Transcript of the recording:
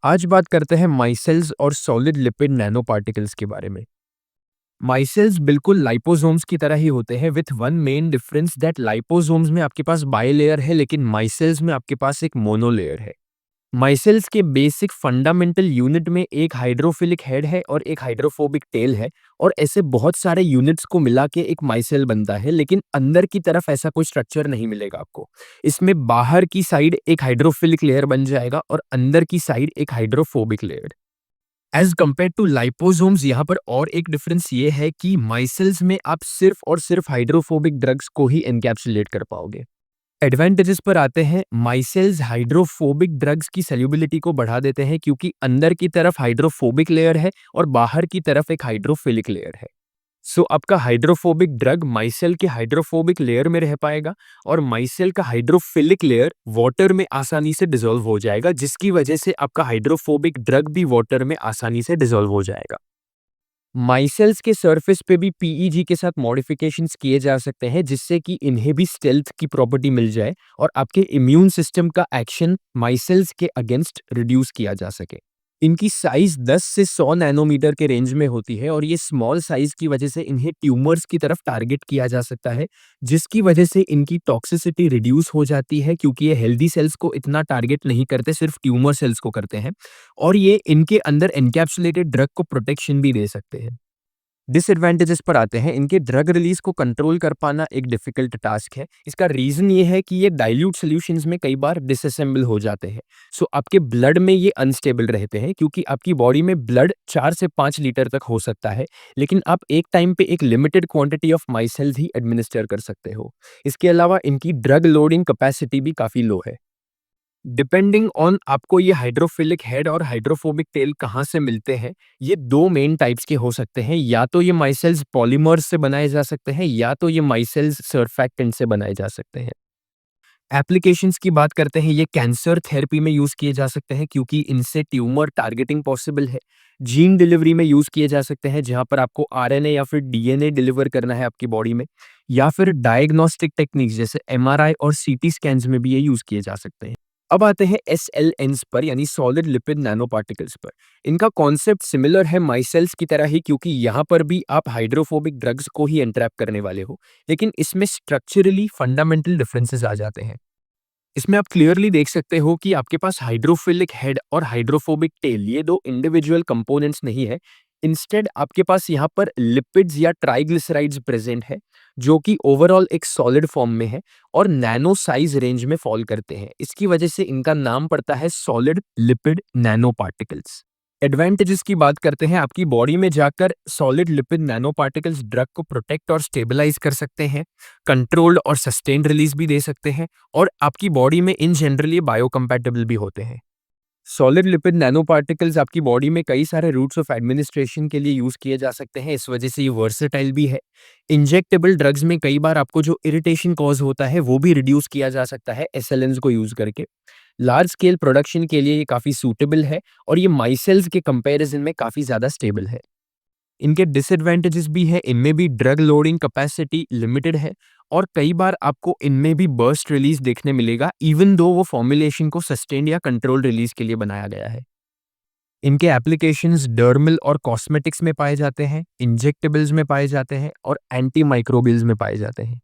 आज बात करते हैं माइसेल्स और सॉलिड लिपिड नैनो पार्टिकल्स के बारे में। माइसेल्स बिल्कुल लाइपोसोम्स की तरह ही होते हैं with one main difference that liposomes में आपके पास बाइलेयर है लेकिन माइसेल्स में आपके पास एक मोनोलेयर है। माइसेल्स के बेसिक फंडामेंटल यूनिट में एक हाइड्रोफिलिक हेड है और एक हाइड्रोफोबिक टेल है और ऐसे बहुत सारे यूनिट्स को मिला के एक माइसेल बनता है, लेकिन अंदर की तरफ ऐसा कोई स्ट्रक्चर नहीं मिलेगा आपको। इसमें बाहर की साइड एक हाइड्रोफिलिक लेयर बन जाएगा और अंदर की साइड एक hydrophobic layer. As compare to liposomes, यहाँ पर और एक डिफरेंस ये है कि माइसेल्स में आप सिर्फ और सिर्फ हाइड्रोफोबिक ड्रग्स को ही एनकैप्सुलेट कर पाओगे। एडवांटेजेस पर आते हैं। माइसेल्स हाइड्रोफोबिक ड्रग्स की सॉल्युबिलिटी को बढ़ा देते हैं क्योंकि अंदर की तरफ हाइड्रोफोबिक लेयर है और बाहर की तरफ एक हाइड्रोफिलिक लेयर है। सो आपका हाइड्रोफोबिक ड्रग माइसेल के हाइड्रोफोबिक लेयर में रह पाएगा और माइसेल का हाइड्रोफिलिक लेयर वाटर में आसानी से डिसॉल्व हो जाएगा, जिसकी वजह से आपका हाइड्रोफोबिक ड्रग भी वाटर में आसानी से डिसॉल्व हो जाएगा। माइसेल्स के सरफेस पे भी पीईजी के साथ मॉडिफिकेशंस किए जा सकते हैं जिससे कि इन्हें भी स्टेल्थ की प्रॉपर्टी मिल जाए और आपके इम्यून सिस्टम का एक्शन माइसेल्स के अगेंस्ट रिड्यूस किया जा सके। इनकी साइज 10 से 100 नैनोमीटर के रेंज में होती है और ये स्मॉल साइज की वजह से इन्हें ट्यूमर्स की तरफ टारगेट किया जा सकता है, जिसकी वजह से इनकी टॉक्सिसिटी रिड्यूस हो जाती है क्योंकि ये हेल्दी सेल्स को इतना टारगेट नहीं करते, सिर्फ ट्यूमर सेल्स को करते हैं। और ये इनके अंदर एनकैप्सुलेटेड ड्रग को प्रोटेक्शन भी दे सकते हैं। डिसएडवांटेजेस पर आते हैं। इनके ड्रग रिलीज को कंट्रोल कर पाना एक डिफिकल्ट टास्क है। इसका रीजन ये है कि ये डाइल्यूट सॉल्यूशंस में कई बार डिसअसेंबल हो जाते हैं। सो आपके ब्लड में ये अनस्टेबल रहते हैं क्योंकि आपकी बॉडी में ब्लड 4 से 5 लीटर तक हो सकता है, लेकिन आप एक टाइम पे एक लिमिटेड क्वांटिटी ऑफ माइसेल्स ही एडमिनिस्टर कर सकते हो। इसके अलावा इनकी ड्रग लोडिंग कैपेसिटी भी काफ़ी लो है। डिपेंडिंग ऑन आपको ये हाइड्रोफिलिक हेड और हाइड्रोफोबिक टेल कहाँ से मिलते हैं, ये दो मेन टाइप्स के हो सकते हैं। या तो ये माइसेल्स पॉलीमर्स से बनाए जा सकते हैं या तो ये माइसेल्स सर्फैक्टेंट से बनाए जा सकते हैं। एप्लीकेशंस की बात करते हैं, ये कैंसर थेरेपी में यूज किए जा सकते हैं क्योंकि इनसे ट्यूमर टारगेटिंग पॉसिबल है। जीन डिलीवरी में यूज किए जा सकते हैं जहां पर आपको आरएनए या फिर डीएनए डिलीवर करना है आपकी बॉडी में, या फिर डायग्नोस्टिक टेक्निक्स जैसे एमआरआई और सीटी स्कैन्स में भी ये यूज किए जा सकते हैं। अब आते हैं एसएलएन्स पर, यानी सॉलिड लिपिड नैनो पार्टिकल्स पर। इनका कॉन्सेप्ट सिमिलर है माइसेल्स की तरह ही क्योंकि यहाँ पर भी आप हाइड्रोफोबिक ड्रग्स को ही एंट्रैप करने वाले हो, लेकिन इसमें स्ट्रक्चरली फंडामेंटल डिफरेंसेस आ जाते हैं। इसमें आप क्लियरली देख सकते हो कि आपके पास हाइड्रोफिलिक हेड और हाइड्रोफोबिक टेल, ये दो इंडिविजुअल कंपोनेंट्स नहीं है। इंस्टेड आपके पास यहाँ पर लिपिड्स या ट्राइग्लिसराइड्स प्रेजेंट है जो कि ओवरऑल एक सॉलिड फॉर्म में है और नैनो साइज रेंज में फॉल करते हैं। इसकी वजह से इनका नाम पड़ता है solid lipid nano particles. Advantages की बात करते हैं। आपकी बॉडी में जाकर solid lipid nano particles drug को प्रोटेक्ट और स्टेबलाइज कर सकते हैं, कंट्रोल्ड और सस्टेन्ड रिलीज भी दे सकते हैं और आपकी बॉडी में इन जनरल ये बायोकम्पैटिबल भी होते हैं। सॉलिड लिपिड नैनो पार्टिकल्स आपकी बॉडी में कई सारे रूट्स ऑफ एडमिनिस्ट्रेशन के लिए यूज किए जा सकते हैं, इस वजह से ये वर्सेटाइल भी है। इंजेक्टेबल ड्रग्स में कई बार आपको जो इरिटेशन कॉज होता है वो भी रिड्यूस किया जा सकता है एसएलएन्स को यूज करके। लार्ज स्केल प्रोडक्शन के लिए ये काफ़ी सूटेबल है और ये माइसेल्स के कंपैरिजन में काफ़ी ज़्यादा स्टेबल है। इनके डिसएडवांटेजेस भी है, इनमें भी ड्रग लोडिंग कैपेसिटी लिमिटेड है और कई बार आपको इनमें भी बर्स्ट रिलीज देखने मिलेगा, इवन दो वो फॉर्मुलेशन को सस्टेन्ड या कंट्रोल रिलीज के लिए बनाया गया है। इनके एप्लीकेशंस डर्मल और कॉस्मेटिक्स में पाए जाते हैं, इंजेक्टेबल्स में पाए जाते हैं और एंटी माइक्रोबियल्स में पाए जाते हैं।